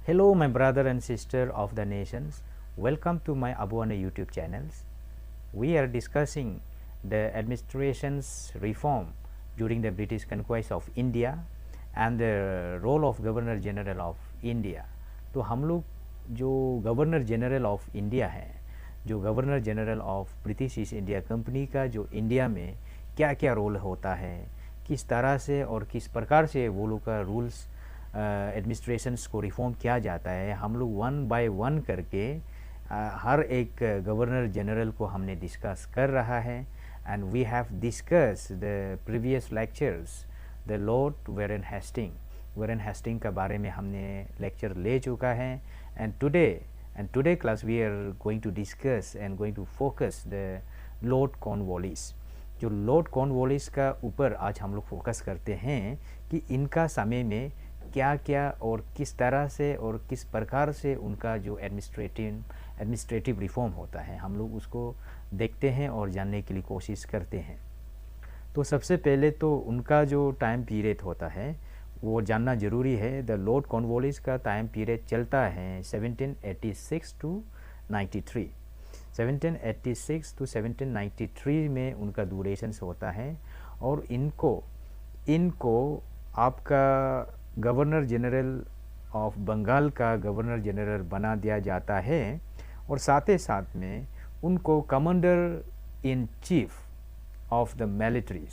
Hello, my brother and sister of the nations. Welcome to my Abuana YouTube channels. We are discussing the administration's reform during the British conquest of India and the role of Governor General of India. तो हम लोग जो governor general of India है, जो governor general of British east India company का जो India में क्या क्या रोल होता है, किस तरह से और किस प्रकार से वो लोग का रूल्स एडमिनिस्ट्रेशंस को रिफॉर्म किया जाता है, हम लोग वन बाय वन करके हर एक गवर्नर जनरल को हमने डिस्कस कर रहा है. And we have discuss the previous lectures the lord Warren Hasting का बारे में हमने लेक्चर ले चुका है. And today class we are going to discuss and going to focus the lord Cornwallis. जो लॉर्ड कॉर्नवालिस का ऊपर आज हम लोग फोकस करते हैं कि इनका समय में क्या क्या और किस तरह से और किस प्रकार से उनका जो एडमिनिस्ट्रेटिव रिफॉर्म होता है, हम लोग उसको देखते हैं और जानने के लिए कोशिश करते हैं. तो सबसे पहले तो उनका जो टाइम पीरियड होता है वो जानना ज़रूरी है. द लॉर्ड कॉर्नवालिस का टाइम पीरियड चलता है 1786 टू 93. 1786 टू 1793 में उनका ड्यूरेशंस होता है. और इनको आपका गवर्नर जनरल ऑफ बंगाल का गवर्नर जनरल बना दिया जाता है. और साथ ही साथ में उनको commander in chief of the militaries,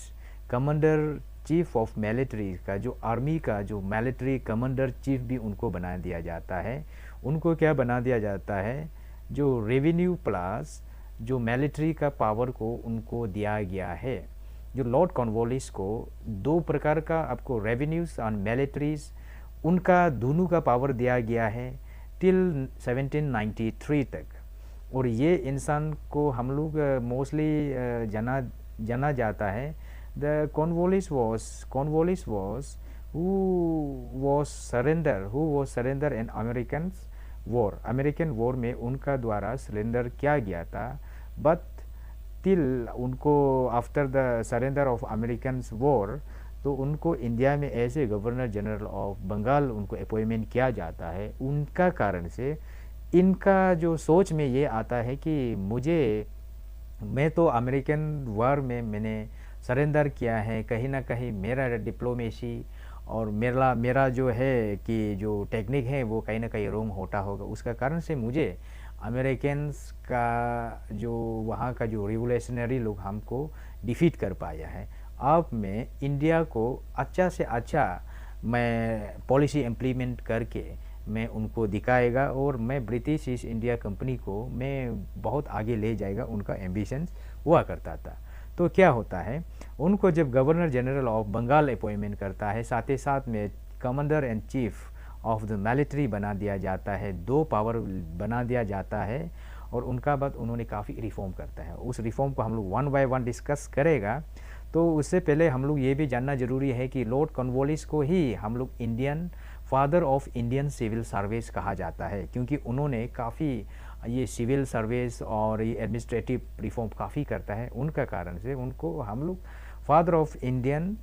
commander chief of military का जो आर्मी का जो मिलिट्री कमांडर चीफ भी उनको बना दिया जाता है. उनको क्या बना दिया जाता है, जो रेवेन्यू प्लस जो मिलिट्री का पावर को उनको दिया गया है. जो लॉर्ड कॉर्नवालिस को दो प्रकार का आपको रेवेन्यूज और मिलिट्रीज उनका दोनों का पावर दिया गया है टिल 1793 तक. और ये इंसान को हम लोग मोस्टली जाना जाता है. The Cornwallis was who was surrender in American war में उनका द्वारा सरेंडर किया गया था. बट टिल उनको after the surrender of American war तो उनको इंडिया में ऐसे गवर्नर जनरल ऑफ बंगाल उनको अपॉइंटमेंट किया जाता है. उनका कारण से इनका जो सोच में ये आता है कि मैं तो अमेरिकन वॉर में मैंने सरेंडर किया है, कहीं ना कहीं मेरा डिप्लोमेसी और मेरा जो है कि जो टेक्निक है वो कहीं ना कहीं रॉन्ग होता होगा. उसका कारण से मुझे अमेरिकन्स का जो वहाँ का जो रिवोल्यूशनरी लोग हमको डिफीट कर पाया है. अब मैं इंडिया को अच्छा से अच्छा मैं पॉलिसी इम्प्लीमेंट करके मैं उनको दिखाएगा और मैं ब्रिटिश ईस्ट इंडिया कंपनी को मैं बहुत आगे ले जाएगा. उनका एम्बिशंस हुआ करता था. तो क्या होता है, उनको जब governor general of Bengal appointment करता है, साथ ही साथ में commander and chief of the military बना दिया जाता है, दो पावर बना दिया जाता है. और उनका बाद उन्होंने काफ़ी रिफॉर्म करता है. उस रिफॉर्म को हम लोग वन बाय वन डिस्कस करेगा. तो उससे पहले हम लोग ये भी जानना ज़रूरी है कि लॉर्ड कॉर्नवालिस को ही हम लोग Indian father of Indian civil service कहा जाता है, क्योंकि उन्होंने काफ़ी ये सिविल सर्विस और ये एडमिनिस्ट्रेटिव रिफॉर्म काफ़ी करता है. उनका कारण से उनको हम लोग father of Indian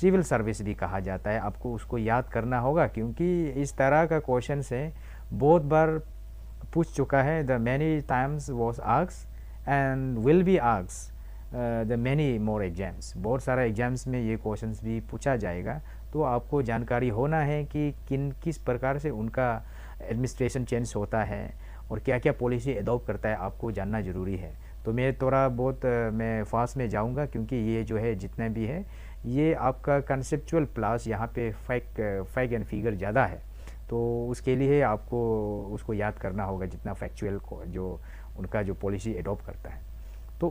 civil service भी कहा जाता है. आपको उसको याद करना होगा, क्योंकि इस तरह का क्वेश्चन से बहुत बार पूछ चुका है. The many times was asked and will be asked the many more exams. बहुत सारा एग्जाम्स में ये क्वेश्चंस भी पूछा जाएगा. तो आपको जानकारी होना है कि किस प्रकार से उनका एडमिनिस्ट्रेशन चेंज होता है और क्या क्या पॉलिसी अडॉप्ट करता है, आपको जानना ज़रूरी है. तो मैं थोड़ा बहुत मैं फास्ट में जाऊंगा, क्योंकि ये जो है जितना भी है ये आपका कंसेप्चुअल प्लस यहाँ पे फैक्ट एंड फिगर ज़्यादा है. तो उसके लिए आपको उसको याद करना होगा जितना फैक्चुअल को जो उनका जो पॉलिसी अडॉप्ट करता है. तो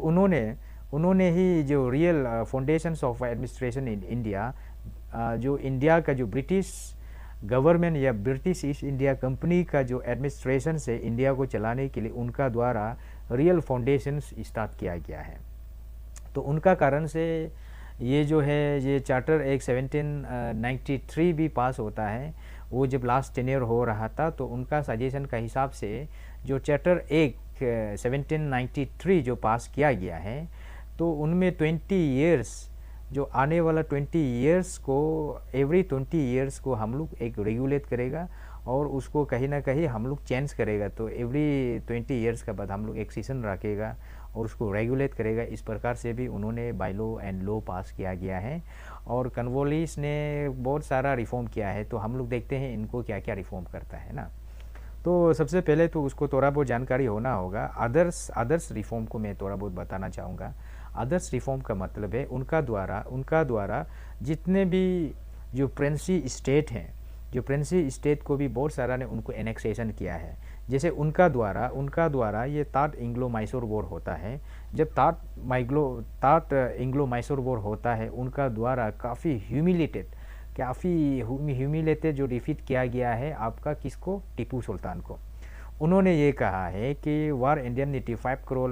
उन्होंने ही जो real foundations of administration in India, जो इंडिया का जो ब्रिटिश गवर्नमेंट या ब्रिटिश ईस्ट इंडिया कंपनी का जो एडमिनिस्ट्रेशन से इंडिया को चलाने के लिए उनका द्वारा रियल फाउंडेशंस स्टार्ट किया गया है. तो उनका कारण से ये जो है ये चार्टर एक 1793 भी पास होता है. वो जब लास्ट टेन्योर हो रहा था तो उनका सजेशन का हिसाब से जो चार्टर एक 1793 जो पास किया गया है, तो उनमें 20 ईयर्स जो आने वाला 20 ईयर्स को, एवरी 20 ईयर्स को हम लोग एक रेगुलेट करेगा और उसको कहीं ना कहीं हम लोग चेंज करेगा। तो एवरी 20 ईयर्स के बाद हम लोग एक सेशन रखेगा और उसको रेगुलेट करेगा। इस प्रकार से भी उन्होंने बायलॉ एंड लॉ पास किया गया है। और कॉर्नवालिस ने बहुत सारा रिफॉर्म किया है, तो हम लोग देखते हैं इनको क्या क्या रिफॉर्म करता है ना। तो सबसे पहले तो उसको थोड़ा बहुत जानकारी होना होगा। अदर्स रिफॉर्म को मैं थोड़ा बहुत बताना चाहूँगा। अदर्स रिफॉर्म का मतलब है उनका द्वारा जितने भी जो प्रिंसी स्टेट हैं, जो प्रिंसी स्टेट को भी बहुत सारा ने उनको एनेक्सेशन किया है। जैसे उनका द्वारा ये तात इंग्लो मैसूर वॉर होता है। जब तात इंग्लो मैसूर वॉर होता है, उनका द्वारा काफ़ी ह्यूमिलेटेड जो डिफीट किया गया है आपका किसको, टीपू सुल्तान को। उन्होंने ये कहा है कि वार इंडियन 85 करोड़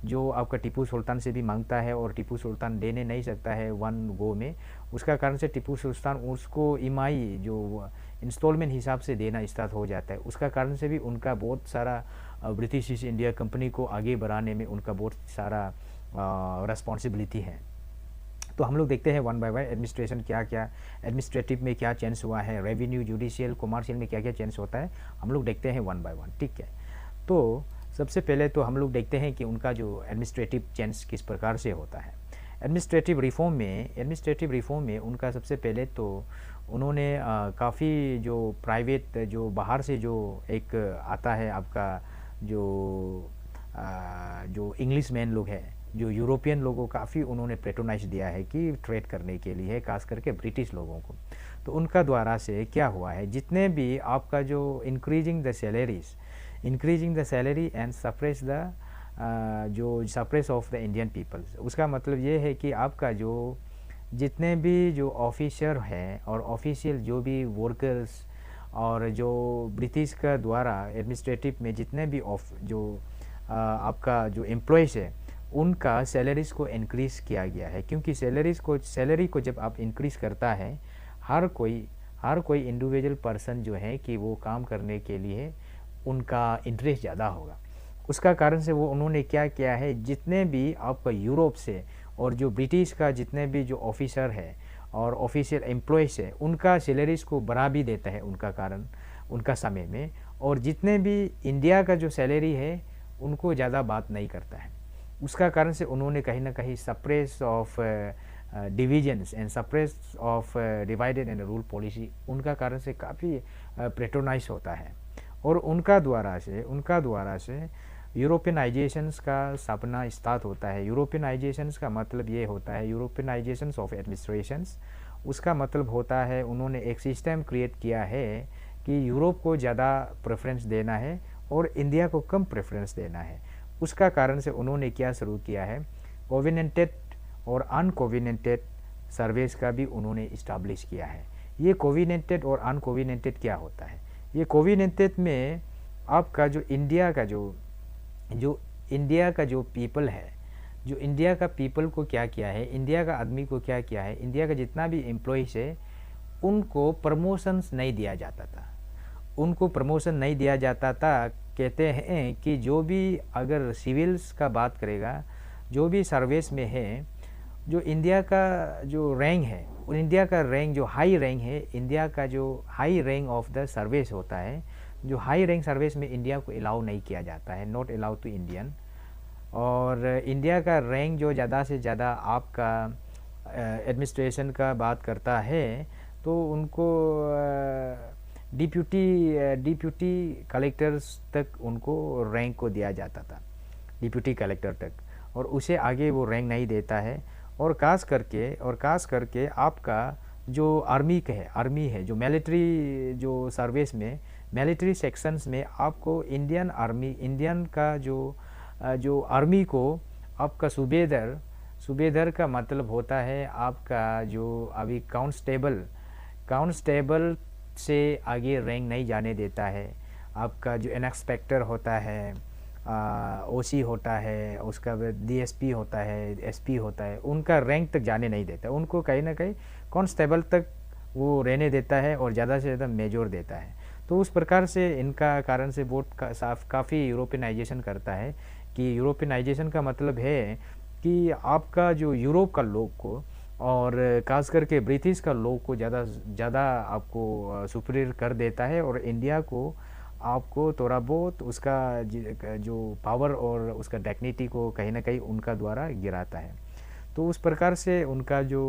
जो आपका टीपू सुल्तान से भी मांगता है और टीपू सुल्तान देने नहीं सकता है वन गो में, उसका कारण से टीपू सुल्तान उसको ईएमआई जो इंस्टॉलमेंट हिसाब से देना स्टार्ट हो जाता है। उसका कारण से भी उनका बहुत सारा ब्रिटिश ईस्ट इंडिया कंपनी को आगे बढ़ाने में उनका बहुत सारा रिस्पॉन्सिबिलिटी है। तो हम लोग देखते हैं one by one administration administrative में क्या चेंज हुआ है, रेवेन्यू, जुडिशियल, कॉमर्शियल में क्या क्या चेंज होता है, हम लोग देखते हैं वन बाय वन। ठीक है, तो सबसे पहले तो हम लोग देखते हैं कि उनका जो एडमिनिस्ट्रेटिव चेंज किस प्रकार से होता है। एडमिनिस्ट्रेटिव रिफॉर्म में उनका सबसे पहले तो उन्होंने काफ़ी जो प्राइवेट जो बाहर से जो एक आता है आपका जो इंग्लिश मैन लोग हैं, जो यूरोपियन लोगों को काफ़ी उन्होंने पेट्रोनाइज दिया है कि ट्रेड करने के लिए, खास करके ब्रिटिश लोगों को। तो उनका द्वारा से क्या हुआ है, जितने भी आपका जो increasing the salary and suppress of the Indian peoples. उसका मतलब ये है कि आपका जो जितने भी जो ऑफिसर हैं और ऑफिशियल जो भी वर्कर्स और जो ब्रिटिश का द्वारा एडमिनिस्ट्रेटिव में जितने भी आपका जो एम्प्लॉयज़ है, उनका सैलरीज़ को इंक्रीज़ किया गया है। क्योंकि सैलरी को जब आप इंक्रीज़ करता है, हर कोई इंडिविजुअल पर्सन जो है कि वो काम करने के लिए उनका इंटरेस्ट ज़्यादा होगा। उसका कारण से वो उन्होंने क्या किया है, जितने भी आपका यूरोप से और जो ब्रिटिश का जितने भी जो ऑफिसर है और ऑफिशियल एम्प्लॉयज़ है, उनका सैलरीज़ को बढ़ा भी देता है उनका कारण उनका समय में। और जितने भी इंडिया का जो सैलरी है उनको ज़्यादा बात नहीं करता है। उसका कारण से उन्होंने कहीं ना कहीं suppress of divisions and suppress of divided and rule policy, उनका कारण से काफ़ी पेट्रोनाइज होता है। और उनका द्वारा से यूरोपियनाइजेशंस का सपना स्टार्ट होता है। यूरोपियनाइजेशंस का मतलब ये होता है यूरोपियनाइजेशंस ऑफ एडमिनिस्ट्रेशंस। उसका मतलब होता है उन्होंने एक सिस्टम क्रिएट किया है कि यूरोप को ज़्यादा प्रेफरेंस देना है और इंडिया को कम प्रेफरेंस देना है। उसका कारण से उन्होंने क्या शुरू किया है, कोविनेंटेड और अनकोविनेंटेड सर्विस का भी उन्होंने इस्टाब्लिश किया है। ये कोविनेंटेड और अनकोविनेंटेड क्या होता है, ये कोविनेंटेड में आपका जो इंडिया का जो पीपल है, जो इंडिया का पीपल को क्या किया है, इंडिया का आदमी को क्या किया है, इंडिया का जितना भी एम्प्लॉयज़ है उनको प्रमोशंस नहीं दिया जाता था। कहते हैं कि जो भी अगर सिविल्स का बात करेगा, जो भी सर्विस में है, जो इंडिया का जो रैंक है, इंडिया का रैंक जो हाई रैंक है, इंडिया का जो high rank of the service होता है, जो हाई रैंक सर्विस में इंडिया को अलाउ नहीं किया जाता है, नॉट अलाउ टू इंडियन। और इंडिया का रैंक जो ज़्यादा से ज़्यादा आपका एडमिनिस्ट्रेशन का बात करता है तो उनको डिप्यूटी कलेक्टर्स तक उनको रैंक को दिया जाता था, डिप्यूटी कलेक्टर तक, और उसे आगे वो रैंक नहीं देता है। और खास करके आपका जो आर्मी है, जो मिलिट्री जो सर्विस में, मिलिट्री सेक्शंस में आपको इंडियन का जो आर्मी को आपका सूबेदार का मतलब होता है आपका जो अभी कांस्टेबल से आगे रैंक नहीं जाने देता है। आपका जो इंस्पेक्टर होता है, ओसी होता है, उसका डीएसपी होता है, एसपी होता है, उनका रैंक तक जाने नहीं देता, उनको कहीं ना कहीं कांस्टेबल तक वो रहने देता है और ज़्यादा से ज़्यादा मेजर देता है। तो उस प्रकार से इनका कारण से बहुत काफ़ी यूरोपियनाइजेशन करता है। कि यूरोपियनाइजेशन का मतलब है कि आपका जो यूरोप का लोग को और खास करके ब्रिटिश का लॉ को ज़्यादा आपको सुपीरियर कर देता है, और इंडिया को आपको थोड़ा बहुत उसका जो पावर और उसका डिग्निटी को कहीं ना कहीं उनका द्वारा गिराता है। तो उस प्रकार से उनका जो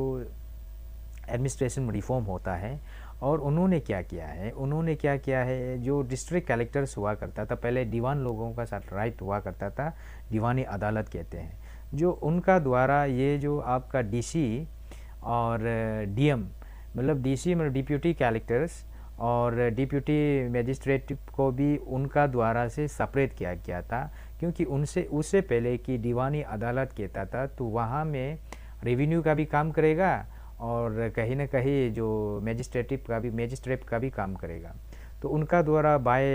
एडमिनिस्ट्रेशन रिफॉर्म होता है। और उन्होंने क्या किया है, जो डिस्ट्रिक्ट कलेक्टर्स हुआ करता था पहले, दीवान लोगों का साथ राइट हुआ करता था, दीवानी अदालत कहते हैं, जो उनका द्वारा ये जो आपका डीसी और डीएम, मतलब डीसी मतलब डिप्यूटी कलेक्टर्स और डिप्यूटी मजिस्ट्रेट को भी उनका द्वारा से सेपरेट किया गया था, क्योंकि उससे पहले कि दीवानी अदालत कहता था तो वहाँ में रेवेन्यू का भी काम करेगा और कहीं ना कहीं जो मजिस्ट्रेट का भी काम करेगा। तो उनका द्वारा बाय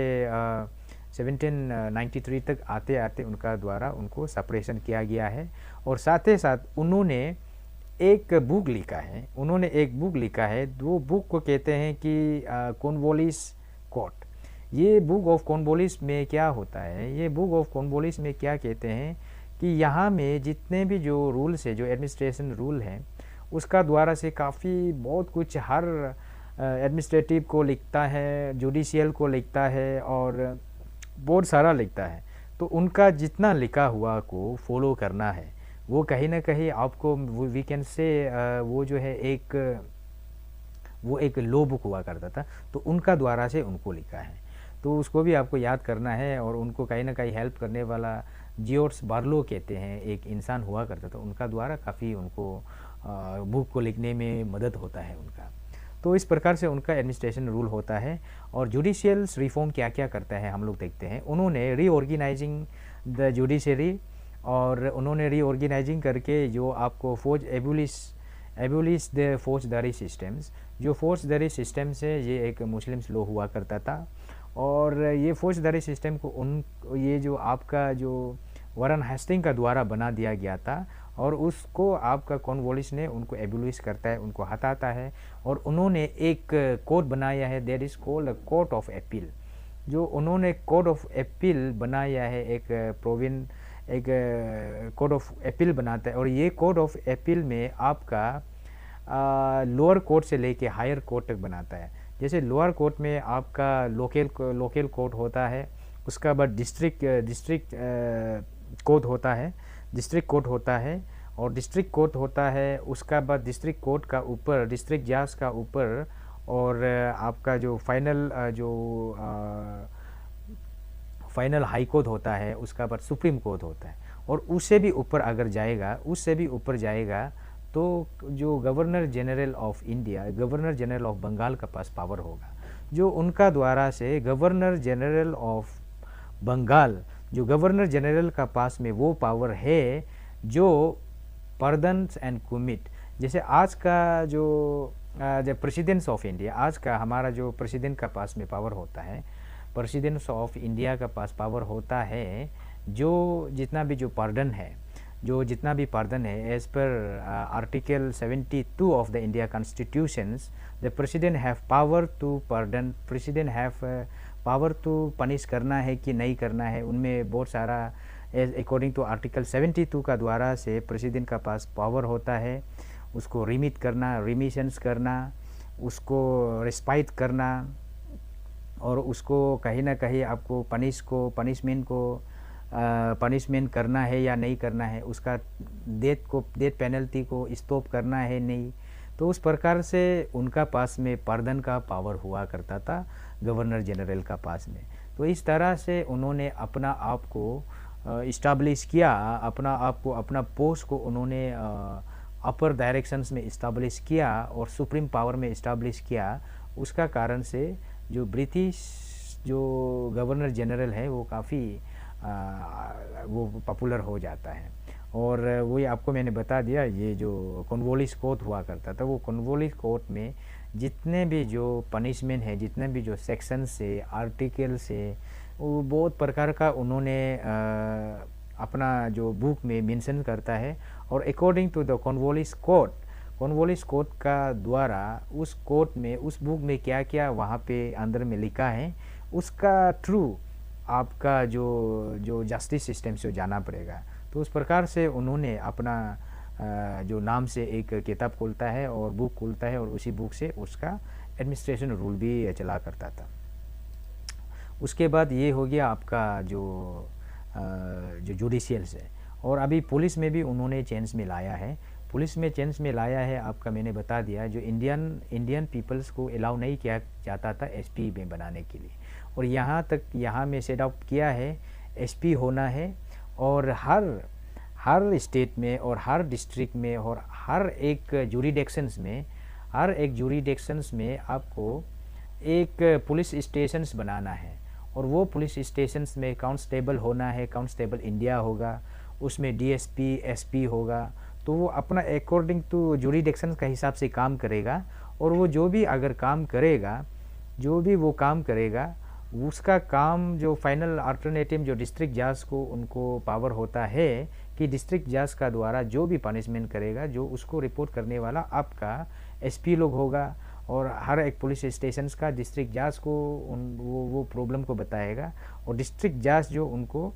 1793 तक आते आते उनका द्वारा उनको सेपरेशन किया गया है। और साथ ही साथ उन्होंने एक बुक लिखा है, वो बुक को कहते हैं कि कॉर्नवालिस कोड। ये बुक ऑफ कॉर्नवालिस में क्या होता है, ये बुक ऑफ कॉर्नवालिस में क्या कहते हैं कि यहाँ में जितने भी जो रूल्स है, जो एडमिनिस्ट्रेशन रूल है, उसका द्वारा से काफ़ी बहुत कुछ हर एडमिनिस्ट्रेटिव को लिखता है, जुडिशियल को लिखता है और बहुत सारा लिखता है। तो उनका जितना लिखा हुआ को फॉलो करना है, वो कहीं ना कहीं आपको वी कैन से वो जो है वो एक लॉ बुक हुआ करता था, तो उनका द्वारा से उनको लिखा है। तो उसको भी आपको याद करना है। और उनको कहीं ना कहीं हेल्प करने वाला जियोर्स बार्लो कहते हैं, एक इंसान हुआ करता था, उनका द्वारा काफ़ी उनको बुक को लिखने में मदद होता है उनका। तो इस प्रकार से उनका एडमिनिस्ट्रेशन रूल होता है। और जुडिशियल रिफॉर्म क्या क्या करता है हम लोग देखते हैं। उन्होंने रीऑर्गेनाइजिंग द जुडिशरी, और उन्होंने रीऑर्गेनाइजिंग करके जो आपको एबुलिश द फौजदारी सिस्टम्स, जो फौजदारी सिस्टम से ये एक मुस्लिम लॉ हुआ करता था। और ये फौजदारी सिस्टम को ये जो आपका जो वारन हेस्टिंग का द्वारा बना दिया गया था, और उसको आपका कॉर्नवालिस ने उनको एबुलिश करता है, उनको हटाता है। और उन्होंने एक कोड बनाया है, that is called court of appeal. जो उन्होंने कोड ऑफ अपील बनाया है, एक कोड ऑफ अपील बनाता है। और ये कोड ऑफ अपील में आपका लोअर कोर्ट से लेके हायर कोर्ट तक बनाता है। जैसे लोअर कोर्ट में आपका लोकल कोर्ट होता है, उसका बाद डिस्ट्रिक्ट कोर्ट होता है, और डिस्ट्रिक्ट कोर्ट होता है। उसका बाद डिस्ट्रिक्ट कोर्ट का ऊपर डिस्ट्रिक्ट जज का ऊपर, और आपका जो फाइनल हाई कोर्ट होता है, उसका बाद सुप्रीम कोर्ट होता है। और उससे भी ऊपर अगर जाएगा तो जो governor general of India, governor general of Bengal का पास पावर होगा, जो उनका द्वारा से गवर्नर जनरल ऑफ बंगाल, जो गवर्नर जनरल का पास में वो पावर है जो पर्दन एंड कुमिट। जैसे आज का जो प्रेसिडेंट्स ऑफ इंडिया, आज का हमारा जो प्रेसिडेंट का पास में पावर होता है, प्रेसिडेंट्स ऑफ इंडिया का पास पावर होता है जो जितना भी पार्डन है as per article 72 of the India constitutions, the president have power to pardon, president have power to punish करना है कि नहीं करना है। उनमें बहुत सारा अकॉर्डिंग टू आर्टिकल 72 का द्वारा से प्रेसिडेंट का पास पावर होता है, उसको रिमिशंस करना, उसको रिस्पाइट करना, और उसको कहीं ना कहीं आपको पनिशमेंट करना है या नहीं करना है, उसका डेथ पेनल्टी को स्टॉप करना है नहीं। तो उस प्रकार से उनका पास में पार्डन का पावर हुआ करता था गवर्नर जनरल का पास में। तो इस तरह से उन्होंने अपना आप को इस्टाब्लिश किया, अपना पोस्ट को उन्होंने अपर डायरेक्शंस में इस्टाब्लिश किया और सुप्रीम पावर में इस्टाब्लिश किया। उसका कारण से जो ब्रिटिश जो गवर्नर जनरल है वो काफ़ी वो पॉपुलर हो जाता है। और वही आपको मैंने बता दिया, ये जो कॉर्नवालिस कोर्ट हुआ करता था, वो कॉर्नवालिस कोर्ट में जितने भी जो पनिशमेंट है, जितने भी जो सेक्शन से आर्टिकल से, वो बहुत प्रकार का उन्होंने अपना जो बुक में मेंशन करता है। और according to the Cornwallis court का द्वारा उस कोर्ट में, उस बुक में क्या क्या वहाँ पे अंदर में लिखा है, उसका थ्रू आपका जो जस्टिस सिस्टम से जाना पड़ेगा। तो उस प्रकार से उन्होंने अपना जो नाम से एक किताब खोलता है और बुक खोलता है और उसी बुक से उसका एडमिनिस्ट्रेशन रूल भी चला करता था। उसके बाद ये हो गया आपका जो जुडिशियल्स है। और अभी पुलिस में भी उन्होंने चेंज में लाया है। पुलिस में चेंज में लाया है आपका, मैंने बता दिया, जो इंडियन पीपल्स को अलाउ नहीं किया जाता था एसपी में बनाने के लिए, और यहाँ में सेट अप किया है एसपी होना है। और हर स्टेट में और हर डिस्ट्रिक्ट में और हर एक जुरिडिक्शंस में आपको एक पुलिस स्टेशंस बनाना है, और वो पुलिस स्टेशंस में कांस्टेबल होना है, कांस्टेबल इंडिया होगा, उसमें डीएसपी एसपी होगा। तो वो अपना अकॉर्डिंग टू जुरिडिक्शन का हिसाब से काम करेगा, और वो जो भी वो काम करेगा उसका काम जो फाइनल अल्टरनेटिव जो डिस्ट्रिक्ट जज को उनको पावर होता है कि डिस्ट्रिक्ट जज का द्वारा जो भी पनिशमेंट करेगा, जो उसको रिपोर्ट करने वाला आपका एसपी लोग होगा, और हर एक पुलिस स्टेशन का डिस्ट्रिक्ट जज को वो प्रॉब्लम को बताएगा, और डिस्ट्रिक्ट जज जो उनको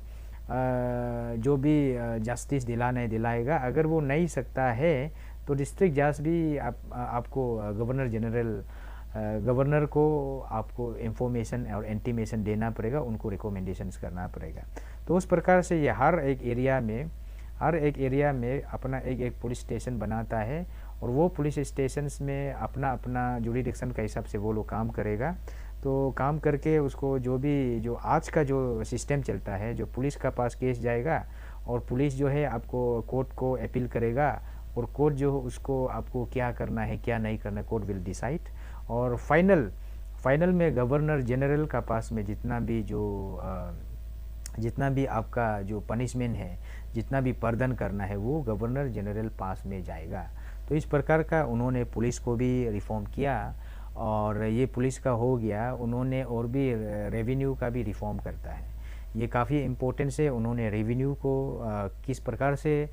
जो भी जस्टिस दिलाएगा। अगर वो नहीं सकता है तो डिस्ट्रिक्ट जज भी आपको गवर्नर को आपको इंफॉर्मेशन और इंटीमेशन देना पड़ेगा, उनको रिकमेंडेशंस करना पड़ेगा। तो उस प्रकार से ये हर एक एरिया में अपना एक पुलिस स्टेशन बनाता है, और वो पुलिस स्टेशंस में अपना जुरिडिक्शन का हिसाब से वो लोग काम करेगा। तो काम करके उसको जो आज का जो सिस्टम चलता है, जो पुलिस का पास केस जाएगा और पुलिस जो है आपको कोर्ट को अपील करेगा, और कोर्ट जो उसको आपको क्या करना है क्या नहीं करना कोर्ट विल डिसाइड। और फाइनल में गवर्नर जनरल का पास में जितना भी आपका जो पनिशमेंट है, जितना भी पर्दन करना है, वो गवर्नर जनरल पास में जाएगा। तो इस प्रकार का उन्होंने पुलिस को भी रिफॉर्म किया, और ये पुलिस का हो गया। उन्होंने और भी रेवेन्यू का भी रिफॉर्म करता है, ये काफ़ी इम्पोर्टेंस है। उन्होंने रेवेन्यू को किस प्रकार से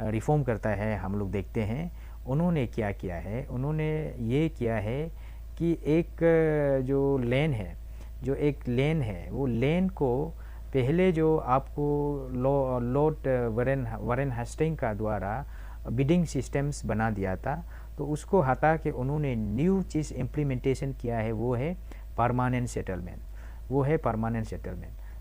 रिफॉर्म करता है हम लोग देखते हैं। उन्होंने क्या किया है, उन्होंने ये किया है कि एक एक लेन है, वो लेन को पहले जो आपको लॉर्ड वारेन हेस्टिंग का द्वारा बिडिंग सिस्टम्स बना दिया था, तो उसको हटा के उन्होंने न्यू चीज़ इम्प्लीमेंटेशन किया है, वो है परमानेंट सेटलमेंट।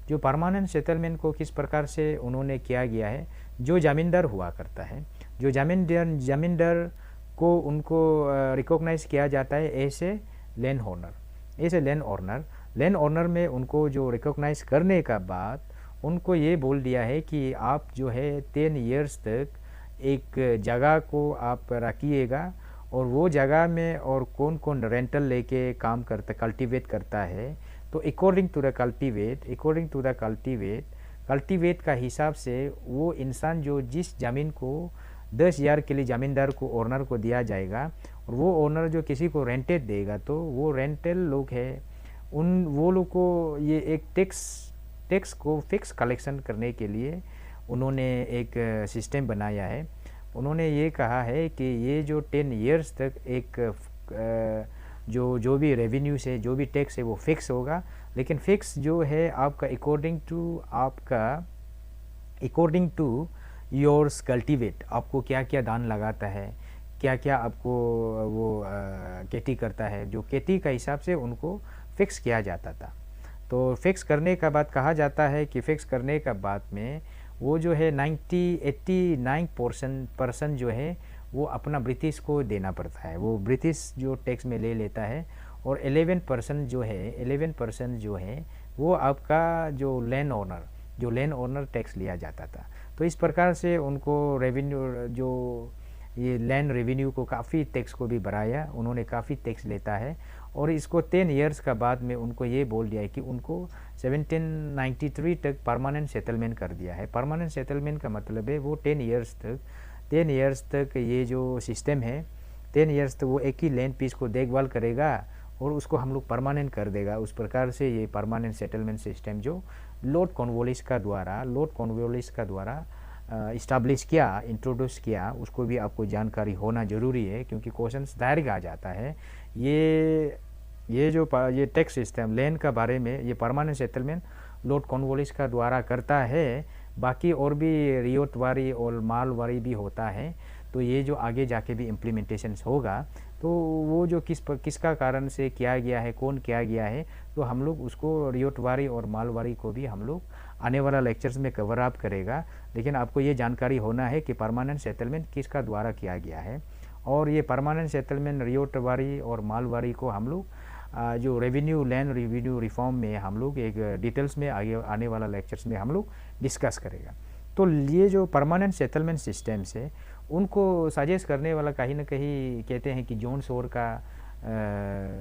जो परमानेंट सेटलमेंट को किस प्रकार से उन्होंने किया गया है, जो ज़मींदार हुआ करता है, जो ज़मींदार को उनको रिकॉग्नाइज किया जाता है ऐसे लैंड ऑनर में उनको जो रिकॉग्नाइज करने का बाद उनको ये बोल दिया है कि आप जो है 10 इयर्स तक एक जगह को आप रखिएगा, और वो जगह में और कौन कौन रेंटल लेके काम कल्टीवेट करता है, तो अकॉर्डिंग टू द कल्टीवेट का हिसाब से वो इंसान जो जिस ज़मीन को 10 हज़ार के लिए ज़मींदार को ओनर को दिया जाएगा, और वो ओनर जो किसी को रेंटेड देगा, तो वो रेंटल लोग है वो लोग को ये एक टैक्स को फिक्स कलेक्शन करने के लिए उन्होंने एक सिस्टम बनाया है। उन्होंने ये कहा है कि ये जो 10 इयर्स तक एक जो भी रेवेन्यू से जो भी टैक्स है वो फिक्स होगा, लेकिन फिक्स जो है आपका अकॉर्डिंग टू योर्स कल्टीवेट, आपको क्या क्या दान लगाता है, क्या क्या आपको वो खेती करता है, जो खेती का हिसाब से उनको फिक्स किया जाता था। तो फिक्स करने का बाद कहा जाता है कि फिक्स करने का बाद में वो जो है 89% जो है वो अपना ब्रिटिश को देना पड़ता है, वो ब्रिटिश जो टैक्स में ले लेता है, और 11% जो है वो आपका जो लैंड ओनर टैक्स लिया जाता था। तो इस प्रकार से उनको रेवेन्यू जो ये लैंड रेवेन्यू को काफ़ी टैक्स को भी बढ़ाया, उन्होंने काफ़ी टैक्स लेता है, और इसको 10 इयर्स का बाद में उनको ये बोल दिया है कि उनको 1793 तक परमानेंट सेटलमेंट कर दिया है। परमानेंट सेटलमेंट का मतलब है वो 10 इयर्स तक ये जो सिस्टम है 10 इयर्स तक वो एक ही लैंड पीस को देखभाल करेगा और उसको हम लोग परमानेंट कर देगा। उस प्रकार से ये परमानेंट सेटलमेंट सिस्टम जो लॉर्ड कॉर्नवालिस का द्वारा इस्टेब्लिश किया, इंट्रोड्यूस किया, उसको भी आपको जानकारी होना ज़रूरी है, क्योंकि क्वेश्चंस डायरेक्ट आ जाता है। ये टैक्स सिस्टम लैंड का बारे में ये परमानेंट सेटलमेंट लॉर्ड कॉर्नवालिस का द्वारा करता है, बाकी और भी रियोतवारी और मालवारी भी होता है। तो ये जो आगे जाके भी इम्प्लीमेंटेशन होगा तो वो जो किसका कारण से किया गया है, कौन किया गया है, तो हम लोग उसको रियोटवारी और मालवारी को भी हम लोग आने वाला लेक्चर्स में कवर अप करेगा। लेकिन आपको ये जानकारी होना है कि परमानेंट सेटलमेंट किसका द्वारा किया गया है, और ये परमानेंट सेटलमेंट रियोटवारी और मालवारी को हम लोग जो रेवेन्यू लैंड रेवेन्यू रिफॉर्म में हम लोग एक डिटेल्स में आगे आने वाला लेक्चर्स में हम लोग डिस्कस करेगा। तो ये जो परमानेंट सेटलमेंट सिस्टम्स है उनको सजेस्ट करने वाला कहीं ना कहीं कहते हैं कि जॉन सोर का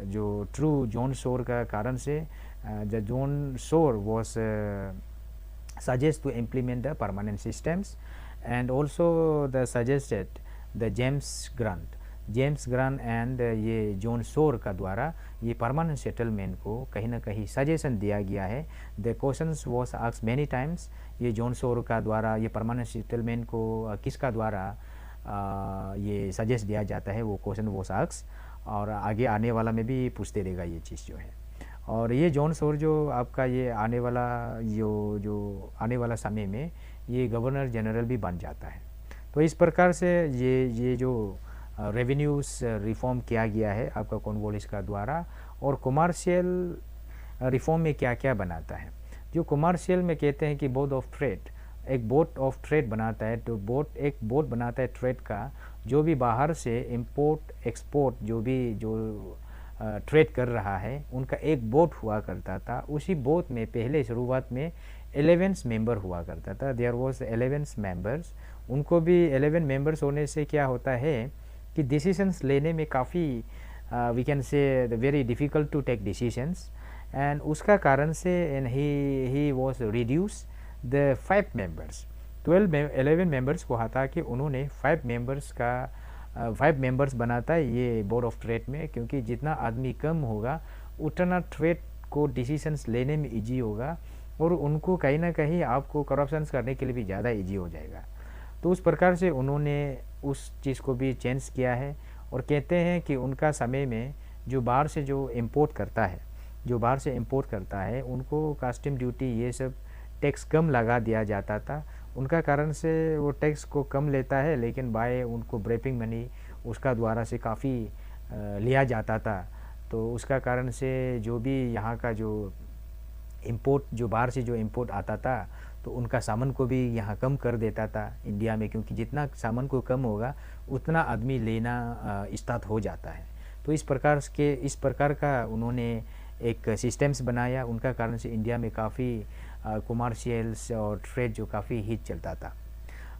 जो ट्रू जॉन सोर का कारण से द जॉन सोर was suggest to implement the permanent systems, and also the suggested the James grant and ये जॉन सोर का द्वारा ये परमानेंट सेटलमेंट को कहीं ना कहीं सजेशन दिया गया है। The questions was asked many times, ये जॉन सोर का द्वारा ये परमानेंट सेटलमेंट को किसका द्वारा ये सजेस्ट दिया जाता है, वो क्वेश्चन वॉज आस्क्ड, और आगे आने वाला में भी पूछते रहेगा ये चीज़ जो है। और ये जॉन सोर जो आपका ये आने वाला समय में ये गवर्नर जनरल भी बन जाता है। तो इस प्रकार से ये जो रेवेन्यूज रिफॉर्म किया गया है आपका कॉर्नवालिस का द्वारा, और कमर्शियल रिफॉर्म में क्या क्या बनाता है। जो कमर्शियल में कहते हैं कि बोर्ड ऑफ ट्रेड, एक बोर्ड ऑफ ट्रेड बनाता है, तो एक बोर्ड बनाता है ट्रेड का, जो भी बाहर से इंपोर्ट एक्सपोर्ट जो ट्रेड कर रहा है उनका एक बोर्ड हुआ करता था। उसी बोर्ड में पहले शुरुआत में 11 मेंबर हुआ करता था, देयर वॉज 11 मेंबर्स। उनको भी 11 मेंबर्स होने से क्या होता है कि डिसीजंस लेने में काफ़ी we can say very difficult to take decisions, and उसका कारण से and he was reduce the 5 members 11 members को हटा के उन्होंने 5 मेंबर्स बनाता है ये बोर्ड ऑफ ट्रेड में, क्योंकि जितना आदमी कम होगा उतना ट्रेड को डिसीजंस लेने में इजी होगा, और उनको कहीं ना कहीं आपको करप्शंस करने के लिए भी ज़्यादा इजी हो जाएगा। तो उस प्रकार से उन्होंने उस चीज़ को भी चेंज किया है, और कहते हैं कि उनका समय में जो बाहर से इंपोर्ट करता है उनको कस्टम ड्यूटी ये सब टैक्स कम लगा दिया जाता था। उनका कारण से वो टैक्स को कम लेता है, लेकिन बाय उनको ब्रेपिंग मनी उसका द्वारा से काफ़ी लिया जाता था। तो उसका कारण से जो भी यहाँ का जो इंपोर्ट जो बाहर से जो इंपोर्ट आता था तो उनका सामान को भी यहाँ कम कर देता था इंडिया में, क्योंकि जितना सामान को कम होगा उतना आदमी लेना स्टार्ट हो जाता है। तो इस प्रकार का उन्होंने एक सिस्टम्स बनाया, उनका कारण से इंडिया में काफ़ी कमर्शियल्स और ट्रेड जो काफ़ी हिट चलता था।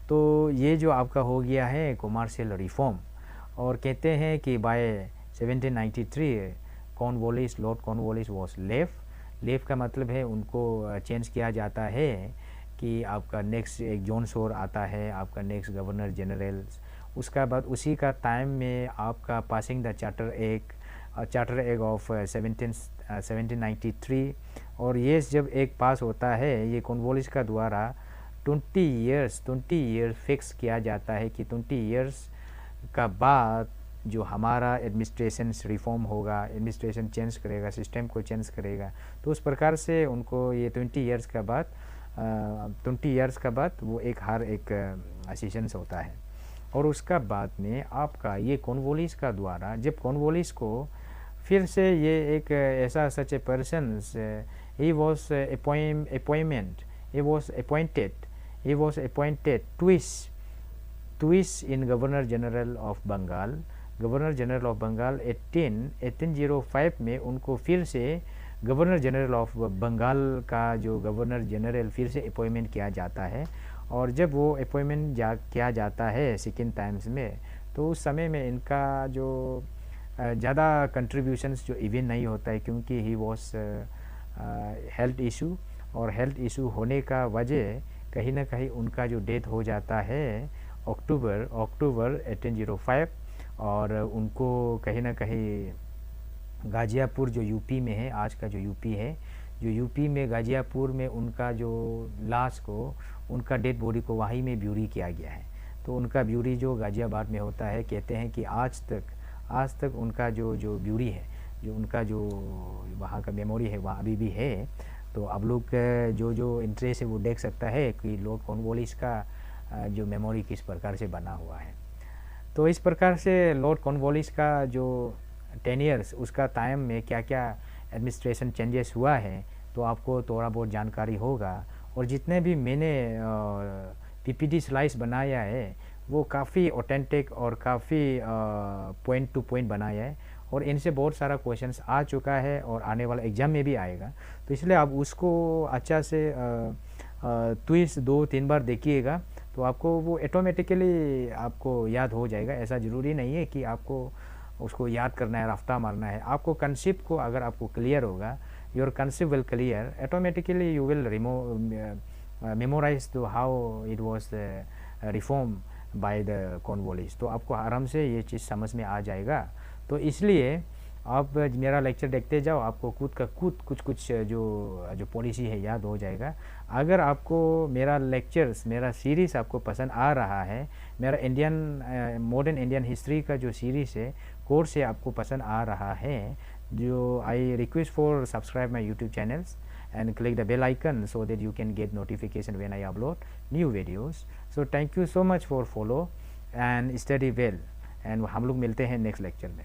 तो ये जो आपका हो गया है कमर्शियल रिफॉर्म, और कहते हैं कि by 1793 lord Cornwallis was left का मतलब है उनको चेंज किया जाता है कि आपका नेक्स्ट एक जॉन सोर आता है, आपका नेक्स्ट गवर्नर जनरल। उसका बाद उसी का टाइम में आपका passing the charter act of 1793, और ये जब एक पास होता है ये कॉर्नवालिस का द्वारा 20 इयर्स फिक्स किया जाता है कि 20 इयर्स का बाद जो हमारा एडमिनिस्ट्रेशन रिफॉर्म होगा, एडमिनिस्ट्रेशन चेंज करेगा, सिस्टम को चेंज करेगा। तो उस प्रकार से उनको ये 20 इयर्स का बाद वो एक सेशंस होता है। और उसका बाद में आपका ये कॉर्नवालिस का द्वारा जब कॉर्नवालिस को फिर से ये एक ऐसा such a person he was appointed twice in Governor General of Bengal 1805 में उनको फिर से गवर्नर जनरल ऑफ बंगाल का जो गवर्नर जनरल फिर से अपॉइंटमेंट किया जाता है। और जब वो अपॉइंटमेंट किया जाता है सेकेंड टाइम्स में, तो उस समय में इनका जो ज़्यादा कंट्रीब्यूशंस जो इवन नहीं होता है, क्योंकि ही वॉज हेल्थ इशू, और हेल्थ इशू होने का वजह कहीं ना कहीं उनका जो डेथ हो जाता है अक्टूबर 1805, और उनको कहीं ना कहीं गाज़ियापुर जो यूपी में है, आज का जो यूपी में गाज़ियापुर में उनका जो लाश को, उनका डेड बॉडी को वहीं में ब्यूरी किया गया है। तो उनका ब्यूरी जो गाज़ियाबाद में होता है, कहते हैं कि आज तक उनका जो ब्यूरी है, जो उनका जो वहाँ का मेमोरी है वहाँ अभी भी है। तो अब लोग जो इंटरेस्ट है वो देख सकता है कि लॉर्ड कॉर्नवालिस का जो मेमोरी किस प्रकार से बना हुआ है। तो इस प्रकार से लॉर्ड कॉर्नवालिस का जो 10 ईयर्स उसका टाइम में क्या क्या एडमिनिस्ट्रेशन चेंजेस हुआ है तो आपको थोड़ा बहुत जानकारी होगा। और जितने भी मैंने पीपीटी स्लाइड्स बनाया है वो काफ़ी ऑथेंटिक और काफ़ी पॉइंट टू पॉइंट बनाया है और इनसे बहुत सारा क्वेश्चंस आ चुका है और आने वाला एग्ज़ाम में भी आएगा। तो इसलिए आप उसको अच्छा से ट्विस्ट 2-3 बार देखिएगा तो आपको वो ऑटोमेटिकली आपको याद हो जाएगा। ऐसा ज़रूरी नहीं है कि आपको उसको याद करना है, रफ्ता मारना है। आपको कंसेप्ट को अगर आपको क्लियर होगा, your concept will clear, automatically you will memorise to how it was reform by the Cornwallis. तो आपको आराम से ये चीज़ समझ में आ जाएगा। तो इसलिए आप मेरा लेक्चर देखते जाओ, आपको खुद का खुद कुछ जो पॉलिसी है याद हो जाएगा। अगर आपको मेरा लेक्चर्स, मेरा सीरीज़ आपको पसंद आ रहा है, मेरा इंडियन मॉडर्न इंडियन हिस्ट्री का जो सीरीज़ है, कोर्स है, आपको पसंद आ रहा है, जो I request for subscribe my YouTube channels and click the bell icon so that you can get notification when I upload new videos. So thank you so much for follow and study well, and हम लोग मिलते हैं next lecture में।